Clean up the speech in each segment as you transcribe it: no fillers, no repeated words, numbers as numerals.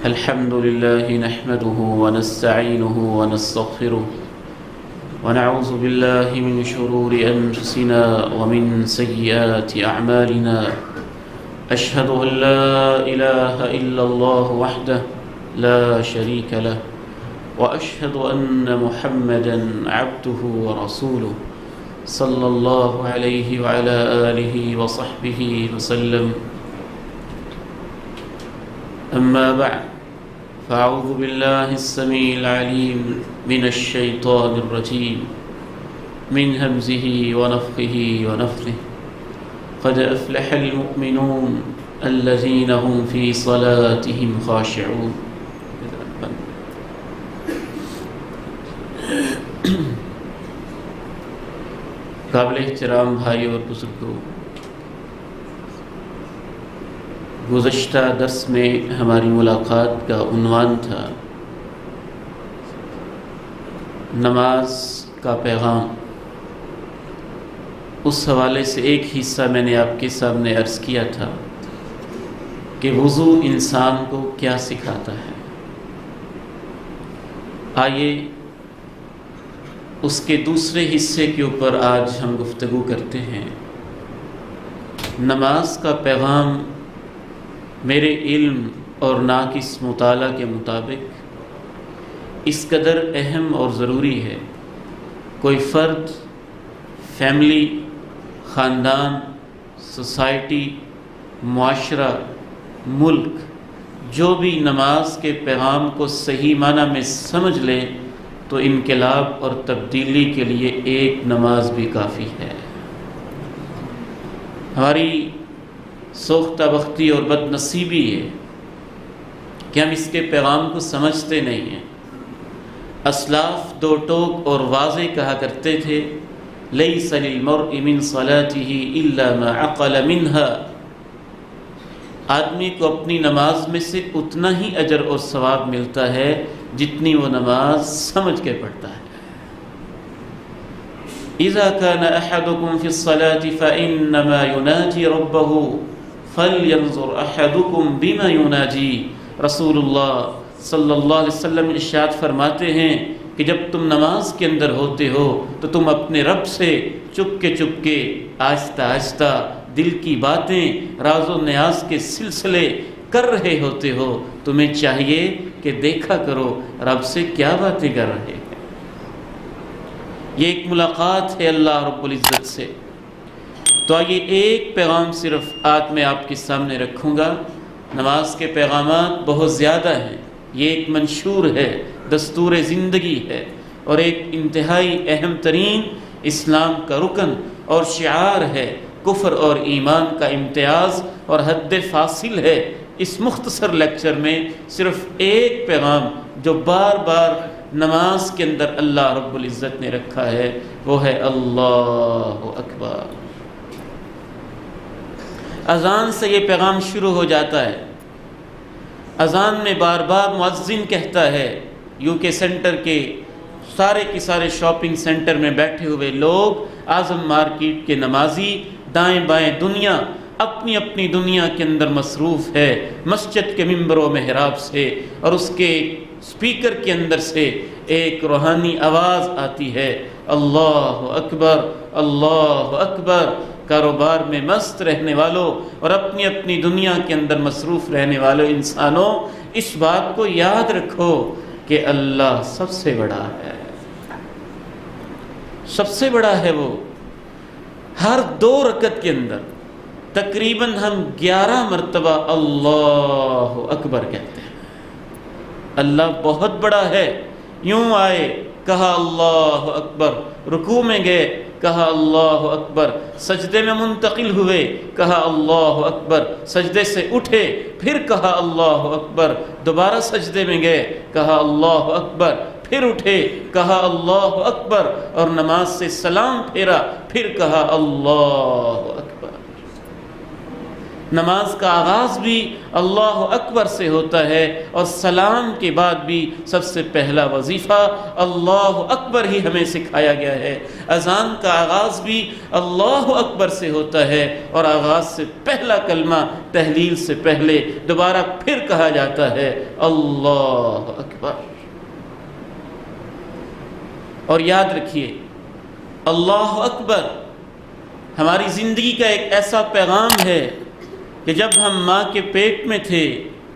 الحمد لله نحمده ونستعينه ونستغفره ونعوذ بالله من شرور أنفسنا ومن سيئات أعمالنا أشهد أن لا إله إلا الله وحده لا شريك له وأشهد أن محمدا عبده ورسوله صلى الله عليه وعلى آله وصحبه وسلم أما بعد فأعوذ بالله السميع العليم من الشيطان الرجيم من همزه ونفخه ونفثه قد أفلح المؤمنون الذين هم في صلاتهم خاشعون. قابل احترام بھائی اور بزرگوں، گزشتہ درس میں ہماری ملاقات کا عنوان تھا نماز کا پیغام۔ اس حوالے سے ایک حصہ میں نے آپ کے سامنے عرض کیا تھا کہ وضو انسان کو کیا سکھاتا ہے۔ آئیے اس کے دوسرے حصے کے اوپر آج ہم گفتگو کرتے ہیں۔ نماز کا پیغام میرے علم اور ناقص مطالعہ کے مطابق اس قدر اہم اور ضروری ہے، کوئی فرد، فیملی، خاندان، سوسائٹی، معاشرہ، ملک جو بھی نماز کے پیغام کو صحیح معنی میں سمجھ لے تو انقلاب اور تبدیلی کے لیے ایک نماز بھی کافی ہے۔ ہماری سوختہ بختی اور بد نصیبی ہے کہ ہم اس کے پیغام کو سمجھتے نہیں ہیں۔ اسلاف دو ٹوک اور واضح کہا کرتے تھے، لیس للمرء من صلاته الا ما عقل منها۔ آدمی کو اپنی نماز میں سے اتنا ہی اجر اور ثواب ملتا ہے جتنی وہ نماز سمجھ کے پڑھتا ہے۔ اذا كان احدكم في الصلاة فانما يناجي ربه فَلْيَنْظُرْ أَحَدُكُمْ بِمَا يُنَاجِي۔ رسول اللہ صلی اللہ علیہ وسلم ارشاد فرماتے ہیں کہ جب تم نماز کے اندر ہوتے ہو تو تم اپنے رب سے چپکے آہستہ آہستہ دل کی باتیں، راز و نیاز کے سلسلے کر رہے ہوتے ہو۔ تمہیں چاہیے کہ دیکھا کرو رب سے کیا باتیں کر رہے ہیں۔ یہ ایک ملاقات ہے اللہ رب العزت سے۔ تو آئیے ایک پیغام صرف آج میں آپ کے سامنے رکھوں گا۔ نماز کے پیغامات بہت زیادہ ہیں، یہ ایک منشور ہے، دستور زندگی ہے، اور ایک انتہائی اہم ترین اسلام کا رکن اور شعار ہے۔ کفر اور ایمان کا امتیاز اور حد فاصل ہے۔ اس مختصر لیکچر میں صرف ایک پیغام جو بار بار نماز کے اندر اللہ رب العزت نے رکھا ہے وہ ہے اللہ اکبر۔ اذان سے یہ پیغام شروع ہو جاتا ہے۔ اذان میں بار بار مؤذن کہتا ہے، یو کے سینٹر کے سارے شاپنگ سینٹر میں بیٹھے ہوئے لوگ، اعظم مارکیٹ کے نمازی، دائیں بائیں دنیا اپنی اپنی دنیا کے اندر مصروف ہے۔ مسجد کے ممبر و محراب سے اور اس کے سپیکر کے اندر سے ایک روحانی آواز آتی ہے، اللہ اکبر اللہ اکبر۔ کاروبار میں مست رہنے والوں اور اپنی اپنی دنیا کے اندر مصروف رہنے والوں انسانوں، اس بات کو یاد رکھو کہ اللہ سب سے بڑا ہے، سب سے بڑا ہے وہ۔ ہر 2 رکعت کے اندر تقریباً ہم 11 مرتبہ اللہ اکبر کہتے ہیں۔ اللہ بہت بڑا ہے۔ یوں آئے کہا اللہ اکبر، رکوع میں گئے کہا اللہ اکبر، سجدے میں منتقل ہوئے کہا اللہ اکبر، سجدے سے اٹھے پھر کہا اللہ اکبر، دوبارہ سجدے میں گئے کہا اللہ اکبر، پھر اٹھے کہا اللہ اکبر، اور نماز سے سلام پھیرا پھر کہا اللہ اکبر۔ نماز کا آغاز بھی اللہ اکبر سے ہوتا ہے، اور سلام کے بعد بھی سب سے پہلا وظیفہ اللہ اکبر ہی ہمیں سکھایا گیا ہے۔ اذان کا آغاز بھی اللہ اکبر سے ہوتا ہے، اور آغاز سے پہلا کلمہ تحلیل سے پہلے دوبارہ پھر کہا جاتا ہے اللہ اکبر۔ اور یاد رکھیے، اللہ اکبر ہماری زندگی کا ایک ایسا پیغام ہے کہ جب ہم ماں کے پیٹ میں تھے،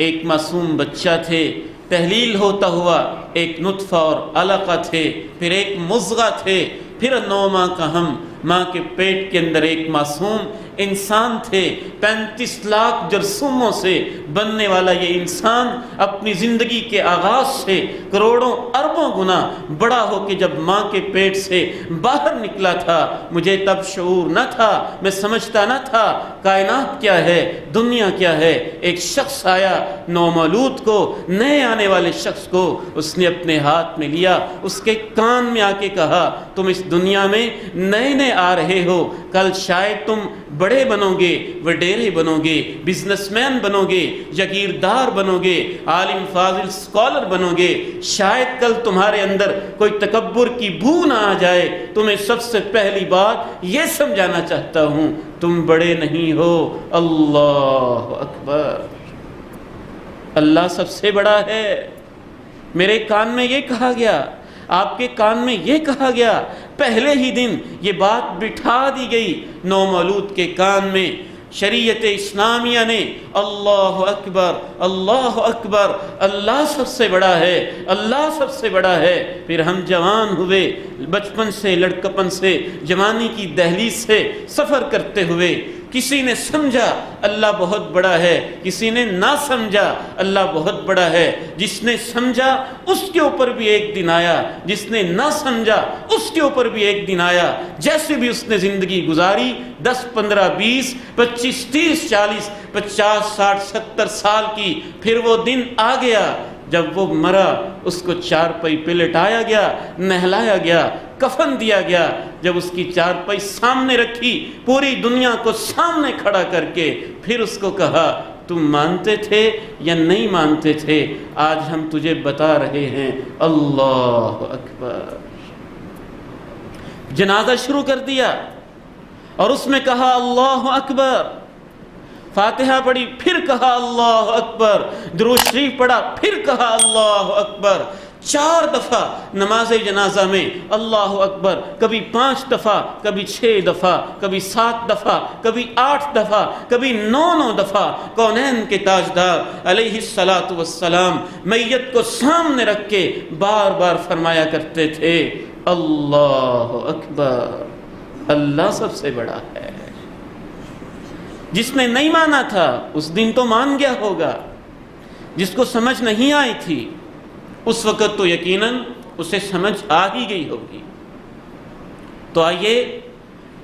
ایک معصوم بچہ تھے، تحلیل ہوتا ہوا ایک نطفہ اور علقہ تھے، پھر ایک مضغہ تھے، پھر 9 ماہ کا ہم ماں کے پیٹ کے اندر ایک معصوم انسان تھے۔ 35 لاکھ جرثوموں سے بننے والا یہ انسان اپنی زندگی کے آغاز سے کروڑوں اربوں گنا بڑا ہو کے جب ماں کے پیٹ سے باہر نکلا تھا، مجھے تب شعور نہ تھا، میں سمجھتا نہ تھا کائنات کیا ہے، دنیا کیا ہے۔ ایک شخص آیا، نومولود کو، نئے آنے والے شخص کو اس نے اپنے ہاتھ میں لیا، اس کے کان میں آ کے کہا تم اس دنیا میں نئے نئے آ رہے ہو، کل شاید تم بڑے بنو گے، وڈیرے بنو گے، بزنس مین بنو گے، جاگیردار بنو گے، عالم فاضل اسکالر بنو گے، شاید کل تمہارے اندر کوئی تکبر کی بو نہ آ جائے۔ تمہیں سب سے پہلی بات یہ سمجھانا چاہتا ہوں، تم بڑے نہیں ہو، اللہ اکبر، اللہ سب سے بڑا ہے۔ میرے کان میں یہ کہا گیا، آپ کے کان میں یہ کہا گیا، پہلے ہی دن یہ بات بٹھا دی گئی نومولود کے کان میں۔ شریعت اسلامیہ نے اللہ اکبر، اللہ اکبر، اللہ سب سے بڑا ہے، اللہ سب سے بڑا ہے۔ پھر ہم جوان ہوئے، بچپن سے، لڑکپن سے، جوانی کی دہلیز سے سفر کرتے ہوئے کسی نے سمجھا اللہ بہت بڑا ہے، کسی نے نہ سمجھا اللہ بہت بڑا ہے۔ جس نے سمجھا اس کے اوپر بھی ایک دن آیا، جس نے نہ سمجھا اس کے اوپر بھی ایک دن آیا۔ جیسے بھی اس نے زندگی گزاری، 10 15 20 25 30 40 50 60 70 سال کی، پھر وہ دن آ گیا جب وہ مرا، اس کو چارپائی پہ لٹایا گیا، نہلایا گیا، کفن دیا گیا۔ جب اس کی چارپائی سامنے رکھی، پوری دنیا کو سامنے کھڑا کر کے پھر اس کو کہا تم مانتے تھے یا نہیں مانتے تھے، آج ہم تجھے بتا رہے ہیں، اللہ اکبر۔ جنازہ شروع کر دیا اور اس میں کہا اللہ اکبر، فاتحہ پڑھی، پھر کہا اللہ اکبر، درود شریف پڑھا، پھر کہا اللہ اکبر۔ 4 دفعہ نماز جنازہ میں اللہ اکبر، کبھی 5 دفعہ، کبھی 6 دفعہ، کبھی 7 دفعہ، کبھی 8 دفعہ، کبھی 9 دفعہ۔ کونین کے تاجدار علیہ الصلاۃ والسلام میت کو سامنے رکھ کے بار بار فرمایا کرتے تھے اللہ اکبر، اللہ سب سے بڑا ہے۔ جس نے نہیں مانا تھا اس دن تو مان گیا ہوگا، جس کو سمجھ نہیں آئی تھی اس وقت تو یقیناً اسے سمجھ آ ہی گئی ہوگی۔ تو آئیے،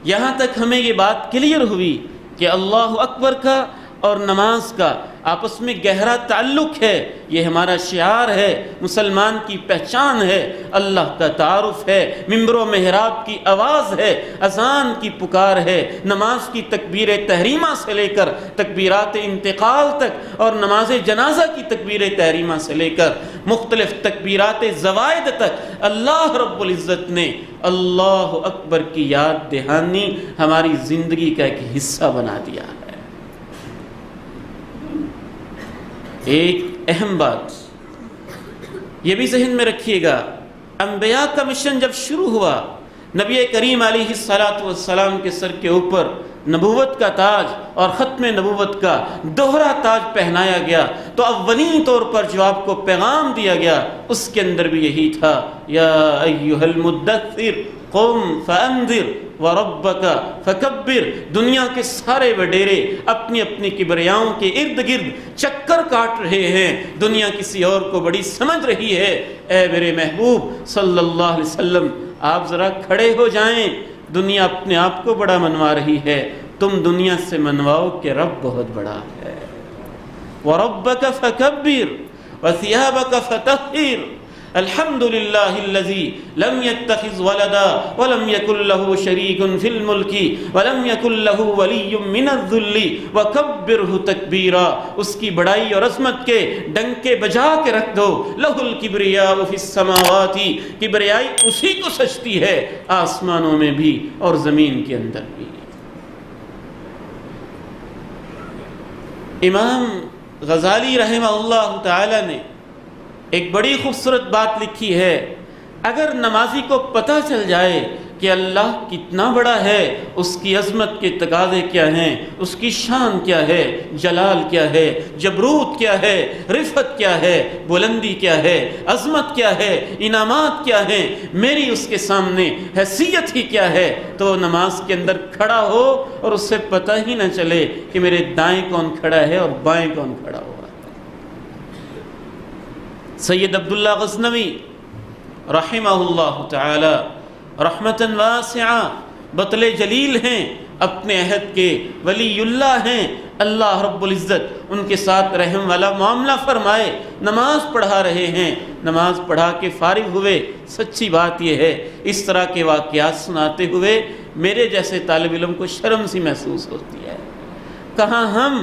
یہاں تک ہمیں یہ بات کلیئر ہوئی کہ اللہ اکبر کا اور نماز کا آپس میں گہرا تعلق ہے، یہ ہمارا شعار ہے، مسلمان کی پہچان ہے، اللہ کا تعارف ہے، ممبر و محراب کی آواز ہے، اذان کی پکار ہے، نماز کی تکبیر تحریمہ سے لے کر تکبیرات انتقال تک، اور نماز جنازہ کی تکبیر تحریمہ سے لے کر مختلف تکبیرات زوائد تک اللہ رب العزت نے اللہ اکبر کی یاد دہانی ہماری زندگی کا ایک حصہ بنا دیا ہے۔ ایک اہم بات یہ بھی ذہن میں رکھیے گا، انبیاء کا مشن جب شروع ہوا، نبی کریم علیہ الصلاۃ والسلام کے سر کے اوپر نبوت کا تاج اور ختم نبوت کا دوہرا تاج پہنایا گیا، تو اولین طور پر جو آپ کو پیغام دیا گیا اس کے اندر بھی یہی تھا، یا ایھا المدثر قم فانذر وربک فکبر۔ دنیا کے سارے وڈیرے اپنی اپنی کبریاؤں کے ارد گرد چکر کاٹ رہے ہیں، دنیا کسی اور کو بڑی سمجھ رہی ہے، اے میرے محبوب صلی اللہ علیہ وسلم آپ ذرا کھڑے ہو جائیں، دنیا اپنے آپ کو بڑا منوا رہی ہے، تم دنیا سے منواؤ کہ رب بہت بڑا ہے۔ وَرَبَّكَ فَكَبِّرْ وَثِيَابَكَ فَطَهِّرْ۔ الحمدللہ الذی لم یتخذ ولدا ولم یکن لہ شریک فی الملک ولم یکن لہ ولی من الذل وکبرہ تکبیرا. اس کی بڑائی اور عظمت کے ڈنکے بجا کے رکھ دو. لہ الکبریاء فی السماوات، کبریائی اسی کو سجتی ہے آسمانوں میں بھی اور زمین کے اندر بھی. امام غزالی رحمہ اللہ تعالی نے ایک بڑی خوبصورت بات لکھی ہے. اگر نمازی کو پتہ چل جائے کہ اللہ کتنا بڑا ہے، اس کی عظمت کے تقاضے کیا ہیں، اس کی شان کیا ہے، جلال کیا ہے، جبروت کیا ہے، رفعت کیا ہے، بلندی کیا ہے، عظمت کیا ہے، انعامات کیا ہیں، میری اس کے سامنے حیثیت ہی کیا ہے، تو نماز کے اندر کھڑا ہو اور اس سے پتہ ہی نہ چلے کہ میرے دائیں کون کھڑا ہے اور بائیں کون کھڑا ہوا. سید عبداللہ غزنوی رحمہ اللہ تعالی رحمتاً واسعہ بطل جلیل ہیں، اپنے عہد کے ولی اللہ ہیں. اللہ رب العزت ان کے ساتھ رحم والا معاملہ فرمائے. نماز پڑھا رہے ہیں، نماز پڑھا کے فارغ ہوئے. سچی بات یہ ہے اس طرح کے واقعات سناتے ہوئے میرے جیسے طالب علم کو شرم سی محسوس ہوتی ہے. کہاں ہم،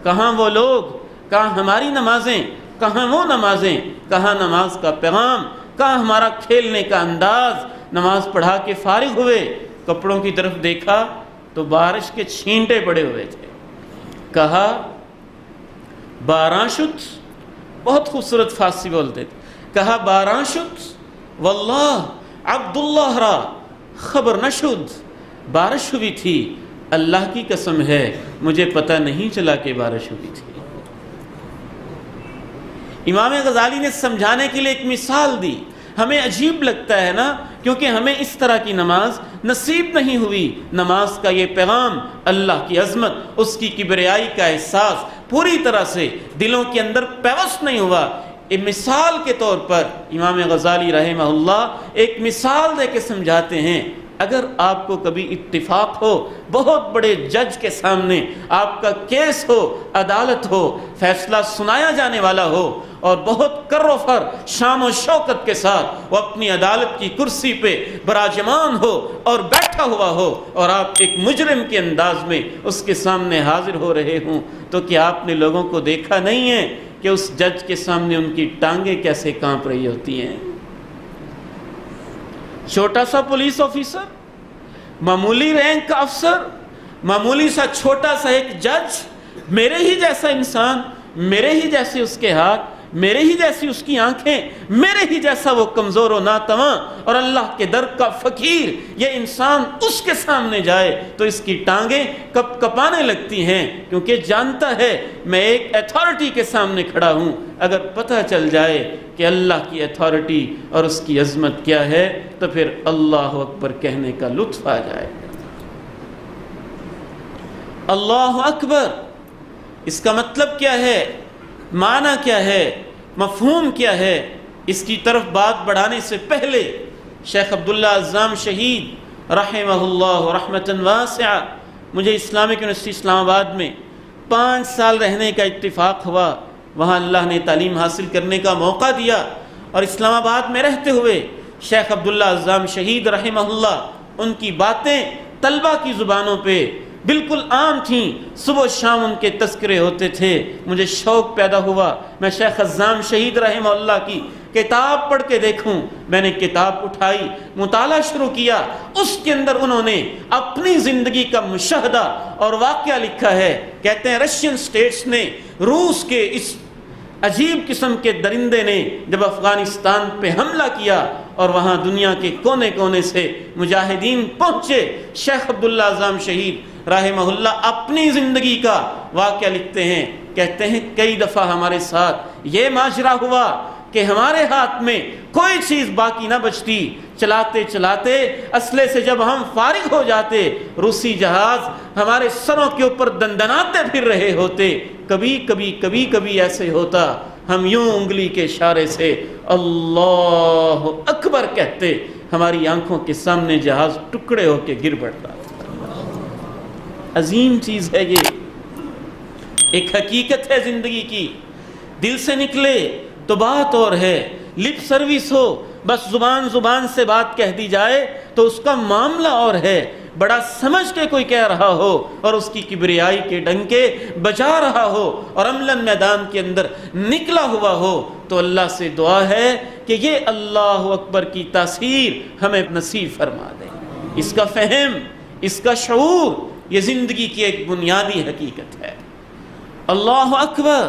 کہاں وہ لوگ، کہاں ہماری نمازیں، کہاں وہ نمازیں، کہاں نماز کا پیغام، کہاں ہمارا کھیلنے کا انداز. نماز پڑھا کے فارغ ہوئے، کپڑوں کی طرف دیکھا تو بارش کے چھینٹے پڑے ہوئے تھے. کہا باراں شد، بہت خوبصورت فارسی بولتے تھے. کہا باراں شد واللہ عبداللہ را خبر نشد. بارش ہوئی تھی، اللہ کی قسم ہے مجھے پتہ نہیں چلا کہ بارش ہوئی تھی. امام غزالی نے سمجھانے کے لیے ایک مثال دی. ہمیں عجیب لگتا ہے نا، کیونکہ ہمیں اس طرح کی نماز نصیب نہیں ہوئی. نماز کا یہ پیغام، اللہ کی عظمت، اس کی کبریائی کا احساس پوری طرح سے دلوں کے اندر پیوست نہیں ہوا. ایک مثال کے طور پر امام غزالی رحمہ اللہ ایک مثال دے کے سمجھاتے ہیں. اگر آپ کو کبھی اتفاق ہو، بہت بڑے جج کے سامنے آپ کا کیس ہو، عدالت ہو، فیصلہ سنایا جانے والا ہو، اور بہت کر و فر، شان و شوکت کے ساتھ وہ اپنی عدالت کی کرسی پہ براجمان ہو اور بیٹھا ہوا ہو، اور آپ ایک مجرم کے انداز میں اس کے سامنے حاضر ہو رہے ہوں، تو کیا آپ نے لوگوں کو دیکھا نہیں ہے کہ اس جج کے سامنے ان کی ٹانگیں کیسے کانپ رہی ہوتی ہیں؟ چھوٹا سا پولیس آفیسر، معمولی رینک کا افسر، معمولی سا چھوٹا سا ایک جج، میرے ہی جیسا انسان، میرے ہی جیسے اس کے ہاتھ، میرے ہی جیسی اس کی آنکھیں، میرے ہی جیسا وہ کمزور و ناتواں اور اللہ کے در کا فقیر، یہ انسان اس کے سامنے جائے تو اس کی ٹانگیں کپ کپانے لگتی ہیں، کیونکہ جانتا ہے میں ایک اتھارٹی کے سامنے کھڑا ہوں. اگر پتہ چل جائے کہ اللہ کی اتھارٹی اور اس کی عظمت کیا ہے تو پھر اللہ اکبر کہنے کا لطف آ جائے. اللہ اکبر، اس کا مطلب کیا ہے، معنی کیا ہے، مفہوم کیا ہے؟ اس کی طرف بات بڑھانے سے پہلے شیخ عبداللہ عزام شہید رحمہ اللہ رحمتاً واسعہ، مجھے اسلامک یونیورسٹی اسلام آباد میں 5 سال رہنے کا اتفاق ہوا. وہاں اللہ نے تعلیم حاصل کرنے کا موقع دیا، اور اسلام آباد میں رہتے ہوئے شیخ عبداللہ عزام شہید رحمہ اللہ، ان کی باتیں طلبہ کی زبانوں پہ بالکل عام تھیں. صبح و شام ان کے تذکرے ہوتے تھے. مجھے شوق پیدا ہوا میں شیخ عزام شہید رحمہ اللہ کی کتاب پڑھ کے دیکھوں. میں نے کتاب اٹھائی، مطالعہ شروع کیا. اس کے اندر انہوں نے اپنی زندگی کا مشاہدہ اور واقعہ لکھا ہے. کہتے ہیں رشین سٹیٹس نے، روس کے اس عجیب قسم کے درندے نے جب افغانستان پہ حملہ کیا اور وہاں دنیا کے کونے کونے سے مجاہدین پہنچے، شیخ عبداللہ عزام شہید رحمہ اللہ اپنی زندگی کا واقعہ لکھتے ہیں. کہتے ہیں کئی دفعہ ہمارے ساتھ یہ ماجرا ہوا کہ ہمارے ہاتھ میں کوئی چیز باقی نہ بچتی. چلاتے چلاتے اسلحے سے جب ہم فارغ ہو جاتے، روسی جہاز ہمارے سروں کے اوپر دندناتے پھر رہے ہوتے. کبھی ایسے ہوتا ہم یوں انگلی کے اشارے سے اللہ اکبر کہتے، ہماری آنکھوں کے سامنے جہاز ٹکڑے ہو کے گر پڑتا. عظیم چیز ہے یہ، ایک حقیقت ہے زندگی کی. دل سے نکلے تو بات اور ہے، لپ سروس ہو، بس زبان سے بات کہہ دی جائے تو اس کا معاملہ اور ہے، بڑا سمجھ کے کوئی کہہ رہا ہو اور اس کی کبریائی کے ڈنکے بجا رہا ہو اور عملاً میدان کے اندر نکلا ہوا ہو، تو اللہ سے دعا ہے کہ یہ اللہ اکبر کی تاثیر ہمیں نصیب فرما دے۔ اس کا فہم، اس کا شعور، یہ زندگی کی ایک بنیادی حقیقت ہے۔ اللہ اکبر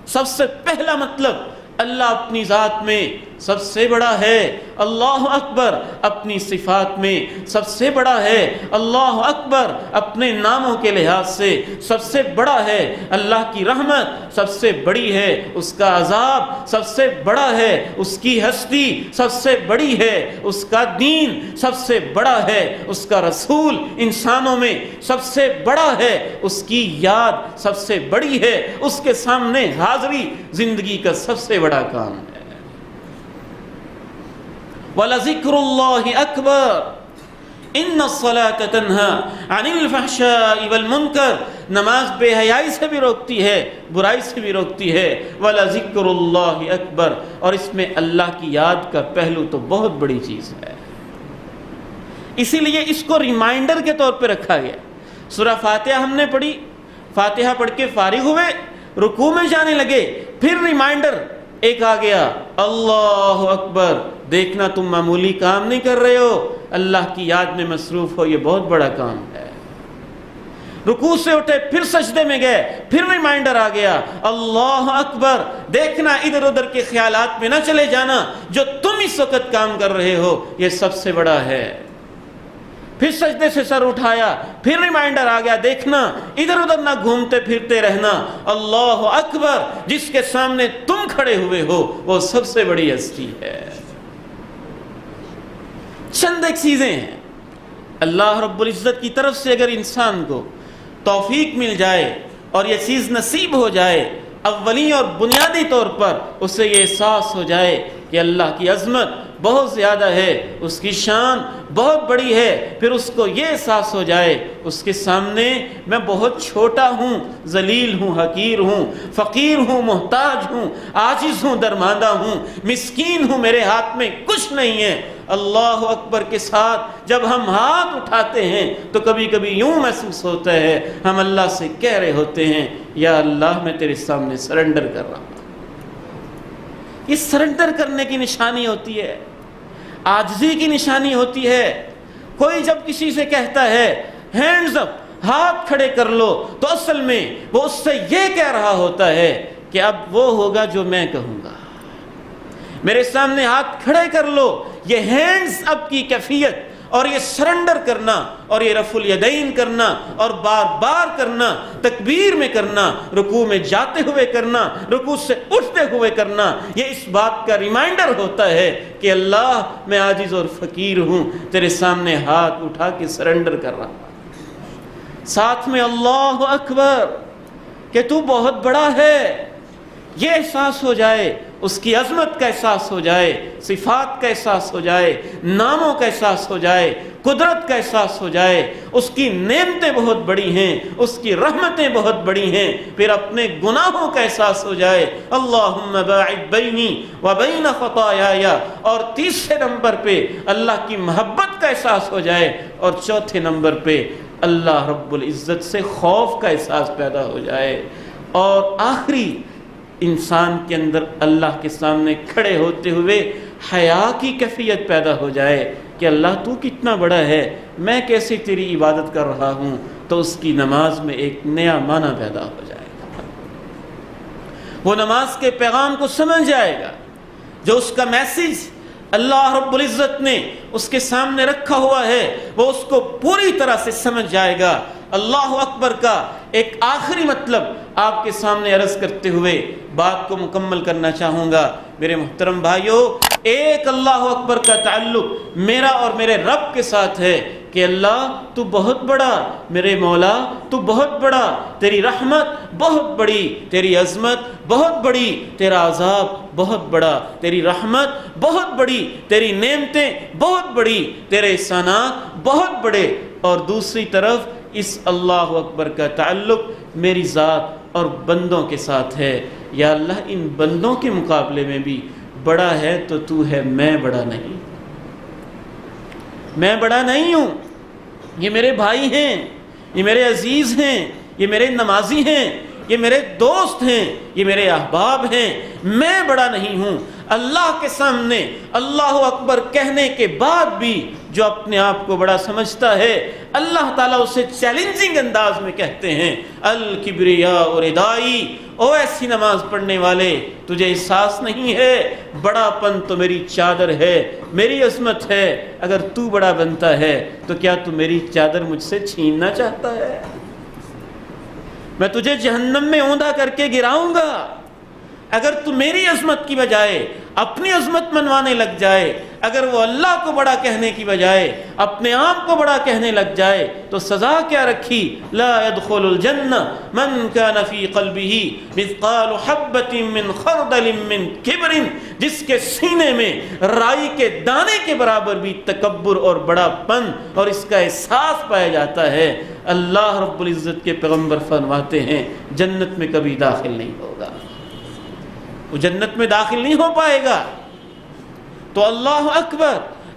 سب سے پہلا مطلب، اللہ اپنی ذات میں سب سے بڑا ہے، اللہ اکبر اپنی صفات میں سب سے بڑا ہے، اللہ اکبر اپنے ناموں کے لحاظ سے سب سے بڑا ہے، اللہ کی رحمت سب سے بڑی ہے، اس کا عذاب سب سے بڑا ہے، اس کی ہستی سب سے بڑی ہے، اس کا دین سب سے بڑا ہے، اس کا رسول انسانوں میں سب سے بڑا ہے، اس کی یاد سب سے بڑی ہے، اس کے سامنے حاضری زندگی کا سب سے بڑا کام ہے۔ وَلَذِكْرُ اللَّهِ أَكْبَرُ إِنَّ الصَّلَاةَ تَنْهَى عَنِ الْفَحْشَاءِ وَالْمُنكَرِ، نماز بے حیائی سے بھی روکتی ہے، برائی سے بھی روکتی ہے۔ وَلَذِكْرُ اللَّهِ أَكْبَرُ، اور اس میں اللہ کی یاد کا پہلو تو بہت بڑی چیز ہے، اسی لیے اس کو ریمائنڈر کے طور پہ رکھا گیا۔ سورہ فاتحہ ہم نے پڑھی، فاتحہ پڑھ کے فارغ ہوئے، رکوع میں جانے لگے، پھر ریمائنڈر ایک آ گیا، اللہ اکبر، دیکھنا تم معمولی کام نہیں کر رہے ہو، اللہ کی یاد میں مصروف ہو، یہ بہت بڑا کام ہے۔ رکوع سے اٹھے، پھر سجدے میں گئے، پھر ریمائنڈر آ گیا، اللہ اکبر، دیکھنا ادھر ادھر کے خیالات میں نہ چلے جانا، جو تم اس وقت کام کر رہے ہو یہ سب سے بڑا ہے۔ پھر سجدے سے سر اٹھایا، پھر ریمائنڈر آ گیا، دیکھنا ادھر ادھر نہ گھومتے پھرتے رہنا، اللہ اکبر، جس کے سامنے تم کھڑے ہوئے ہو وہ سب سے بڑی ہستی ہے۔ چند ایک چیزیں ہیں، اللہ رب العزت کی طرف سے اگر انسان کو توفیق مل جائے اور یہ چیز نصیب ہو جائے، اولی اور بنیادی طور پر اسے یہ احساس ہو جائے کہ اللہ کی عظمت بہت زیادہ ہے، اس کی شان بہت بڑی ہے، پھر اس کو یہ احساس ہو جائے اس کے سامنے میں بہت چھوٹا ہوں، ذلیل ہوں، حقیر ہوں، فقیر ہوں، محتاج ہوں، عاجز ہوں، درماندہ ہوں، مسکین ہوں، میرے ہاتھ میں کچھ نہیں ہے۔ اللہ اکبر کے ساتھ جب ہم ہاتھ اٹھاتے ہیں تو کبھی کبھی یوں محسوس ہوتا ہے ہم اللہ سے کہہ رہے ہوتے ہیں، یا اللہ میں تیرے سامنے سرنڈر کر رہا ہوں۔ یہ سرنڈر کرنے کی نشانی ہوتی ہے، عاجزی کی نشانی ہوتی ہے۔ کوئی جب کسی سے کہتا ہے ہینڈز اپ، ہاتھ کھڑے کر لو، تو اصل میں وہ اس سے یہ کہہ رہا ہوتا ہے کہ اب وہ ہوگا جو میں کہوں گا، میرے سامنے ہاتھ کھڑے کر لو۔ یہ ہینڈز اپ کی کیفیت اور یہ سرنڈر کرنا اور یہ رفع الیدین کرنا اور بار بار کرنا، تکبیر میں کرنا، رکوع میں جاتے ہوئے کرنا، رکوع سے اٹھتے ہوئے کرنا، یہ اس بات کا ریمائنڈر ہوتا ہے کہ اللہ میں عاجز اور فقیر ہوں، تیرے سامنے ہاتھ اٹھا کے سرنڈر کر رہا ہوں۔ ساتھ میں اللہ اکبر کہ تو بہت بڑا ہے، یہ احساس ہو جائے، اس کی عظمت کا احساس ہو جائے، صفات کا احساس ہو جائے، ناموں کا احساس ہو جائے، قدرت کا احساس ہو جائے، اس کی نعمتیں بہت بڑی ہیں، اس کی رحمتیں بہت بڑی ہیں، پھر اپنے گناہوں کا احساس ہو جائے، اللہم باعد بینی وبین خطایای، اور تیسرے نمبر پہ اللہ کی محبت کا احساس ہو جائے، اور چوتھے نمبر پہ اللہ رب العزت سے خوف کا احساس پیدا ہو جائے، اور آخری انسان کے اندر اللہ کے سامنے کھڑے ہوتے ہوئے حیا کی کیفیت پیدا ہو جائے کہ اللہ تو کتنا بڑا ہے، میں کیسے تیری عبادت کر رہا ہوں، تو اس کی نماز میں ایک نیا معنی پیدا ہو جائے گا۔ وہ نماز کے پیغام کو سمجھ جائے گا، جو اس کا میسج اللہ رب العزت نے اس کے سامنے رکھا ہوا ہے، وہ اس کو پوری طرح سے سمجھ جائے گا۔ اللہ اکبر کا ایک آخری مطلب آپ کے سامنے عرض کرتے ہوئے بات کو مکمل کرنا چاہوں گا۔ میرے محترم بھائیوں، ایک اللہ اکبر کا تعلق میرا اور میرے رب کے ساتھ ہے کہ اللہ تو بہت بڑا، میرے مولا تو بہت بڑا، تیری رحمت بہت بڑی، تیری عظمت بہت بڑی، تیرا عذاب بہت بڑا، تیری رحمت بہت بڑی، تیری نعمتیں بہت بڑی، تیرے احسانات بہت بڑے۔ اور دوسری طرف اس اللہ اکبر کا تعلق میری ذات اور بندوں کے ساتھ ہے، یا اللہ ان بندوں کے مقابلے میں بھی بڑا ہے تو تو ہے، میں بڑا نہیں، میں بڑا نہیں ہوں، یہ میرے بھائی ہیں، یہ میرے عزیز ہیں، یہ میرے نمازی ہیں، یہ میرے دوست ہیں، یہ میرے احباب ہیں، میں بڑا نہیں ہوں۔ اللہ کے سامنے اللہ اکبر کہنے کے بعد بھی جو اپنے آپ کو بڑا سمجھتا ہے، اللہ تعالیٰ اسے چیلنجنگ انداز میں کہتے ہیں الکبریاء ردائی، او ایسی نماز پڑھنے والے تجھے احساس نہیں ہے بڑا پن تو میری چادر ہے، میری عظمت ہے، اگر تو بڑا بنتا ہے تو کیا تو میری چادر مجھ سے چھیننا چاہتا ہے؟ میں تجھے جہنم میں اوندا کر کے گراؤں گا اگر تو میری عظمت کی بجائے اپنی عظمت منوانے لگ جائے، اگر وہ اللہ کو بڑا کہنے کی بجائے اپنے آپ کو بڑا کہنے لگ جائے تو سزا کیا رکھی؟ لا يدخل الجنہ من كان في قلبه مثقال حبة من خردل من کبر، جس کے سینے میں رائی کے دانے کے برابر بھی تکبر اور بڑا پن اور اس کا احساس پایا جاتا ہے، اللہ رب العزت کے پیغمبر فرماتے ہیں جنت میں کبھی داخل نہیں ہوگا، وہ جنت میں داخل نہیں ہو پائے گا۔ تو اللہ اکبر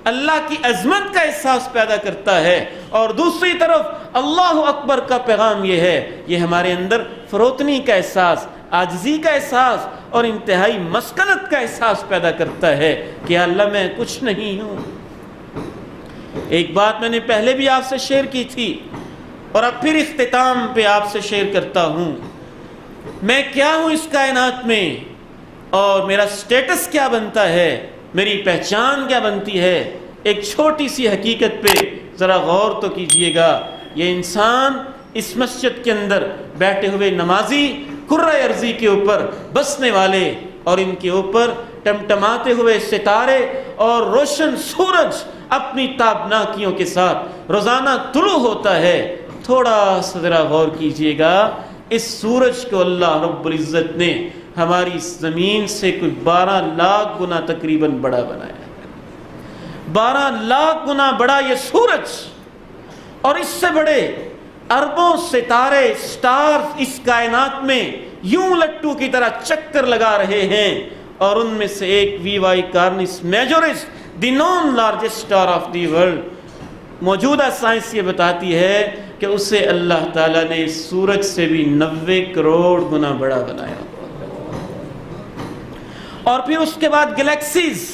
اللہ کی عظمت کا احساس پیدا کرتا ہے، اور دوسری طرف اللہ اکبر کا پیغام یہ ہے، یہ ہمارے اندر فروتنی کا احساس، عاجزی کا احساس اور انتہائی مسکنت کا احساس پیدا کرتا ہے کہ اللہ میں کچھ نہیں ہوں۔ ایک بات میں نے پہلے بھی آپ سے شیئر کی تھی اور اب پھر اختتام پہ آپ سے شیئر کرتا ہوں، میں کیا ہوں اس کائنات میں اور میرا سٹیٹس کیا بنتا ہے، میری پہچان کیا بنتی ہے۔ ایک چھوٹی سی حقیقت پہ ذرا غور تو کیجئے گا، یہ انسان اس مسجد کے اندر بیٹھے ہوئے نمازی کرۂ ارضی کے اوپر بسنے والے اور ان کے اوپر ٹمٹماتے ہوئے ستارے اور روشن سورج اپنی تابناکیوں کے ساتھ روزانہ طلوع ہوتا ہے، تھوڑا سا ذرا غور کیجئے گا، اس سورج کو اللہ رب العزت نے ہماری زمین سے کوئی 12 لاکھ گنا تقریباً بڑا بنایا ہے، 12 لاکھ گنا بڑا یہ سورج، اور اس سے بڑے اربوں ستارے سٹارز اس کائنات میں یوں لٹو کی طرح چکر لگا رہے ہیں، اور ان میں سے ایک V Y Canis Majoris the known largest star of the world, موجودہ سائنس یہ بتاتی ہے کہ اسے اللہ تعالیٰ نے سورج سے بھی 90 کروڑ گنا بڑا بنایا، اور پھر اس کے بعد گلیکسیز،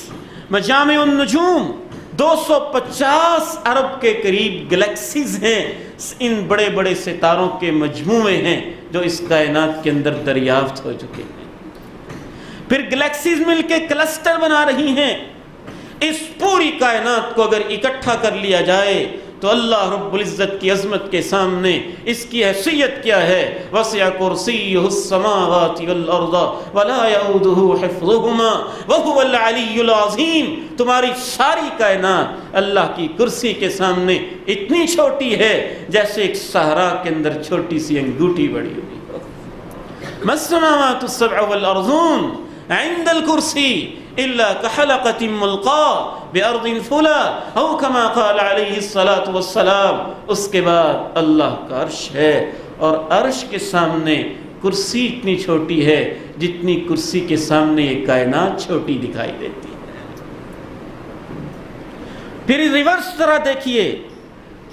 مجامع النجوم، 250 ارب کے قریب گلیکسیز ہیں، ان بڑے بڑے ستاروں کے مجموعے ہیں جو اس کائنات کے اندر دریافت ہو چکے ہیں۔ پھر گلیکسیز مل کے کلسٹر بنا رہی ہیں، اس پوری کائنات کو اگر اکٹھا کر لیا جائے تو اللہ رب العزت کی عظمت کے سامنے اس کی حیثیت کیا ہے؟ وسع کرسیہ السماوات والارض ولا یؤودہ حفظہما وہو العلی العظیم، تمہاری ساری کائنات اللہ کی کرسی کے سامنے اتنی چھوٹی ہے جیسے ایک صحرا کے اندر چھوٹی سی انگوٹھی بڑی ہوئی ہو۔ ما السماوات السبع والارضون عند الکرسی الا كحلقة ملقاة بأرض فلا او كما قال علیہ الصلاة والسلام۔ اس کے بعد اللہ کا عرش ہے، اور عرش کے سامنے کرسی اتنی چھوٹی ہے جتنی کرسی کے سامنے یہ کائنات چھوٹی دکھائی دیتی ہے۔ پھر ریورس طرح دیکھیے،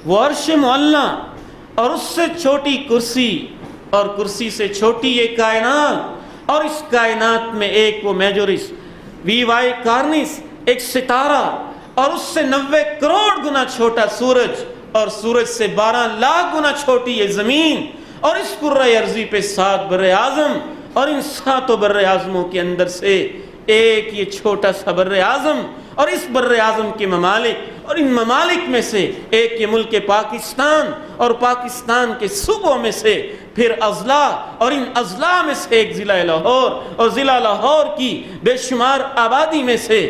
وہ عرش معلیٰ اور اس سے چھوٹی کرسی اور کرسی سے چھوٹی یہ کائنات، اور اس کائنات میں ایک وہ میجورس وی وائی کارنس، ایک ستارہ، اور اس سے 90 کروڑ گنا چھوٹا سورج، اور سورج سے 12 لاکھ گنا چھوٹی یہ زمین، اور اس کرۂ ارضی پہ 7 بر اعظم، اور ان 7 بر اعظموں کے اندر سے ایک یہ چھوٹا سا بر اعظم، اور اس بر اعظم کے ممالک، اور ان ممالک میں سے ایک یہ ملک پاکستان، اور پاکستان کے صوبوں میں سے پھر اضلاع، اور ان اضلاع میں سے ایک ضلع لاہور، اور ضلع لاہور کی بے شمار آبادی میں سے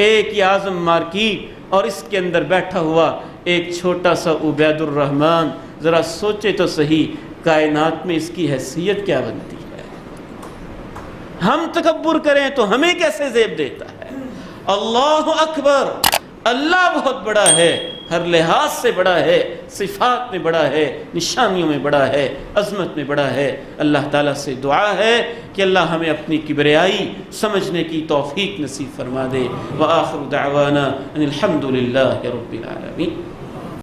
ایک یہ اعظم مارکیٹ، اور اس کے اندر بیٹھا ہوا ایک چھوٹا سا عبید الرحمن۔ ذرا سوچے تو صحیح، کائنات میں اس کی حیثیت کیا بنتی ہے؟ ہم تکبر کریں تو ہمیں کیسے زیب دیتا ہے؟ اللہ اکبر، اللہ بہت بڑا ہے، ہر لحاظ سے بڑا ہے، صفات میں بڑا ہے، نشانیوں میں بڑا ہے، عظمت میں بڑا ہے۔ اللہ تعالیٰ سے دعا ہے کہ اللہ ہمیں اپنی کبریائی سمجھنے کی توفیق نصیب فرما دے۔ وآخر دعوانا ان الحمد للہ رب العالمین۔